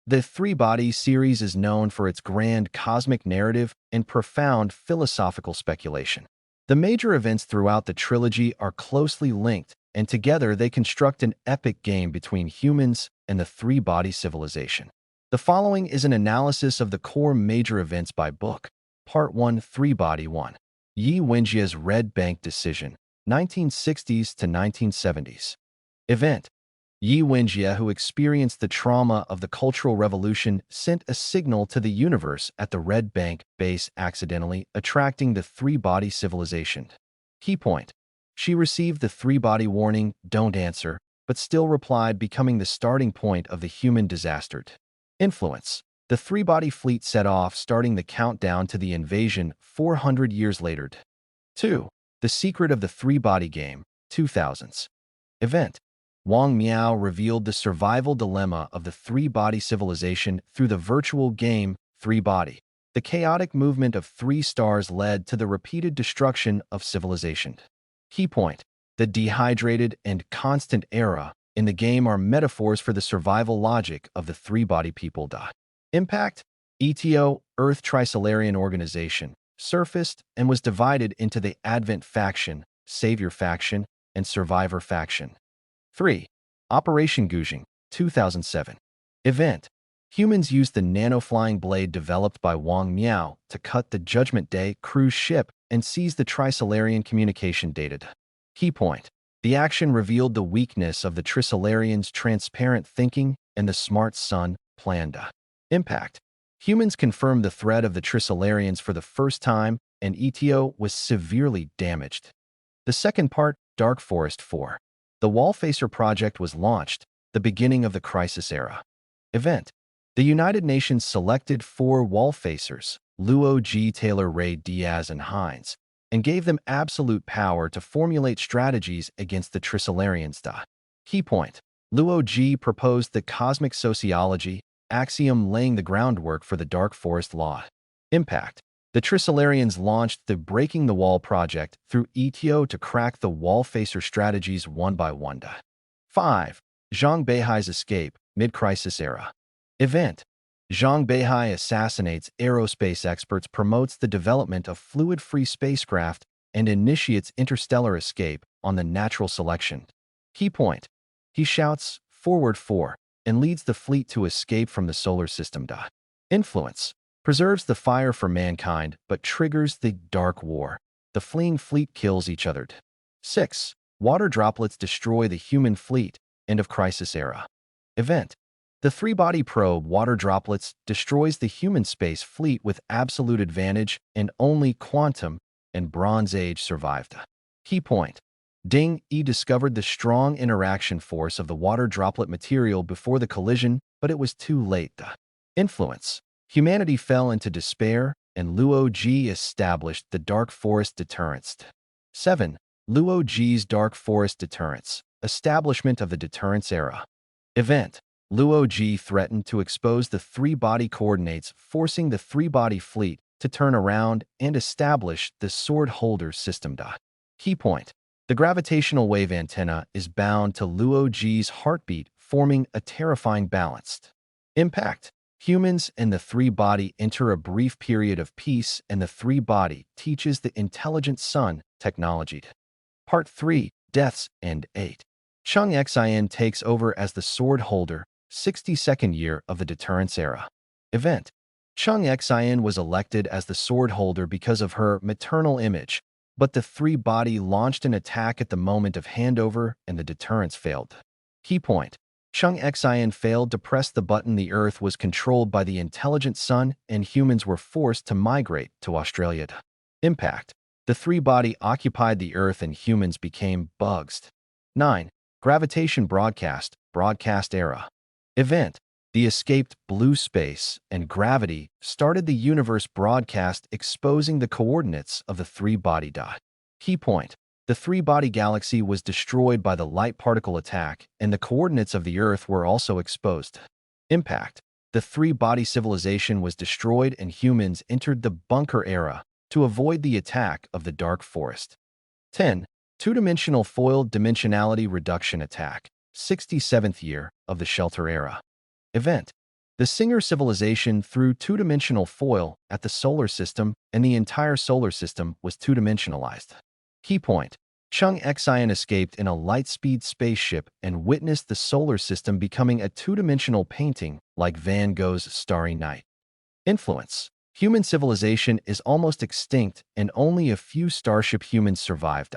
The Three Bodies series is known for its grand cosmic narrative and profound philosophical speculation. The major events throughout the trilogy are closely linked, and together they construct an epic game between humans and the three-body civilization. The following is an analysis of the core major events by book. Part 1, Three-Body 1. Yi Wenjia's Red Bank Decision, 1960s to 1970s. Event. Yi Wenjia, who experienced the trauma of the Cultural Revolution, sent a signal to the universe at the Red Bank base, accidentally attracting the three-body civilization. Key point. She received the three-body warning, "Don't answer," but still replied, becoming the starting point of the human disaster. Influence. The three-body fleet set off, starting the countdown to the invasion 400 years later. 2. The Secret of the Three-Body Game, 2000s. Event. Wang Miao revealed the survival dilemma of the three-body civilization through the virtual game Three Body. The chaotic movement of three stars led to the repeated destruction of civilization. Key point. The dehydrated and constant era in the game are metaphors for the survival logic of the three-body people. Impact. ETO, Earth Trisolarian Organization, surfaced and was divided into the Advent faction, Savior faction, and Survivor faction. 3. Operation Gujing, 2007. Event. Humans used the nano-flying blade developed by Wang Miao to cut the Judgment Day cruise ship and seize the Trisolarian communication data. Key point. The action revealed the weakness of the Trisolarians' transparent thinking and the smart sun plan. Impact. Humans confirmed the threat of the Trisolarians for the first time, and ETO was severely damaged. The second part, Dark Forest 4. The Wallfacer project was launched, the beginning of the crisis era. Event. The United Nations selected 4 Wallfacers, Luo G, Taylor, Ray, Diaz, and Hines, and gave them absolute power to formulate strategies against the Trisolarians. Key point. Luo G proposed the cosmic sociology axiom, laying the groundwork for the Dark Forest Law. Impact. The Trisolarians launched the Breaking the Wall project through ETO to crack the Wallfacer strategies one by one. 5. Zhang Beihai's Escape, Mid-Crisis Era. Event. Zhang Beihai assassinates aerospace experts, promotes the development of fluid-free spacecraft, and initiates interstellar escape on the natural selection. Key point. He shouts, "Forward 4," and leads the fleet to escape from the solar system. Influence. Preserves the fire for mankind, but triggers the Dark War. The fleeing fleet kills each other. 6. Water droplets destroy the human fleet, end of crisis era. Event. The three-body probe Water Droplets destroys the human space fleet with absolute advantage, and only Quantum and Bronze Age survived. Key point. Ding E discovered the strong interaction force of the water droplet material before the collision, but it was too late. Influence. Humanity fell into despair, and Luo Ji established the Dark Forest Deterrence. 7. Luo Ji's Dark Forest Deterrence, establishment of the Deterrence Era. Event. Luo Ji threatened to expose the three-body coordinates, forcing the three-body fleet to turn around and establish the Sword Holder system. Key point. The gravitational wave antenna is bound to Luo Ji's heartbeat, forming a terrifying balance. Impact. Humans and the three-body enter a brief period of peace, and the three-body teaches the intelligent sun technology. Part 3, Deaths and 8. Chung Xin takes over as the Sword Holder, 62nd year of the Deterrence Era. Event. Chung Xin was elected as the Sword Holder because of her maternal image, but the three-body launched an attack at the moment of handover and the deterrence failed. Key point. Chung Xin failed to press the button. The Earth was controlled by the intelligent sun, and humans were forced to migrate to Australia. Impact. The three-body occupied the Earth and humans became bugs. 9. Gravitation Broadcast Era. Event. The escaped blue space and gravity started the universe broadcast, exposing the coordinates of the three-body. Key point. The three-body galaxy was destroyed by the light particle attack, and the coordinates of the Earth were also exposed. Impact. The three-body civilization was destroyed, and humans entered the bunker era to avoid the attack of the Dark Forest. 10. Two-dimensional foiled dimensionality reduction attack, 67th year of the Shelter Era. Event. The Singer civilization threw two-dimensional foil at the solar system, and the entire solar system was two-dimensionalized. Key point: Chung Xian escaped in a light-speed spaceship and witnessed the solar system becoming a two-dimensional painting like Van Gogh's Starry Night. Influence: Human civilization is almost extinct and only a few starship humans survived.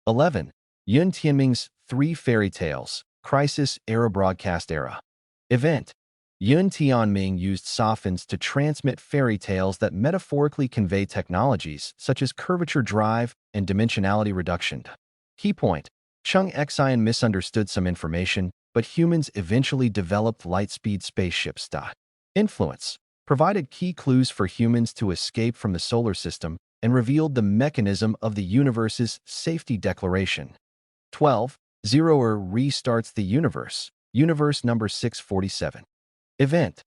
11. Yun Tianming's Three Fairy Tales, Crisis Era Broadcast Era. Event: Yun Tianming used sophons to transmit fairy tales that metaphorically convey technologies such as curvature drive and dimensionality reduction. Key point: Chung Xian misunderstood some information, but humans eventually developed light-speed spaceships. Influence: Provided key clues for humans to escape from the solar system and revealed the mechanism of the universe's safety declaration. 12. Zeroer restarts the universe. Universe number 647. Event: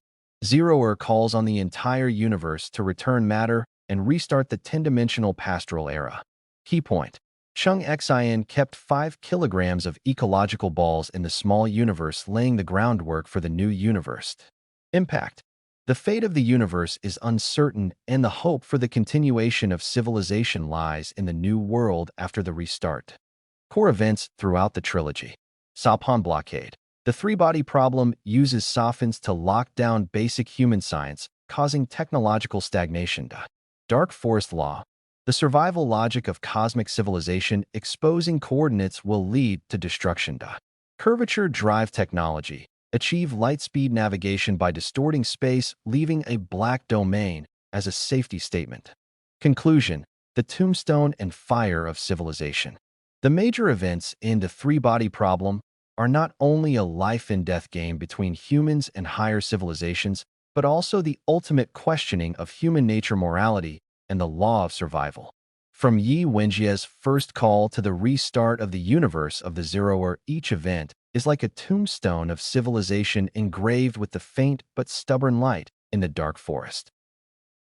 Zeroer calls on the entire universe to return matter and restart the 10-dimensional pastoral era. Key point: Chung Xian kept 5 kilograms of ecological balls in the small universe, laying the groundwork for the new universe. Impact: The fate of the universe is uncertain, and the hope for the continuation of civilization lies in the new world after the restart. Core events throughout the trilogy. Sapon blockade. The three-body problem uses sophons to lock down basic human science, causing technological stagnation. Dark forest law. The survival logic of cosmic civilization exposing coordinates will lead to destruction. Curvature drive technology. Achieve light-speed navigation by distorting space, leaving a black domain as a safety statement. Conclusion: the tombstone and fire of civilization. The major events in the three-body problem are not only a life-and-death game between humans and higher civilizations, but also the ultimate questioning of human nature, morality, and the law of survival. From Yi Wenjie's first call to the restart of the universe of the Zeroer, each event is like a tombstone of civilization engraved with the faint but stubborn light in the dark forest.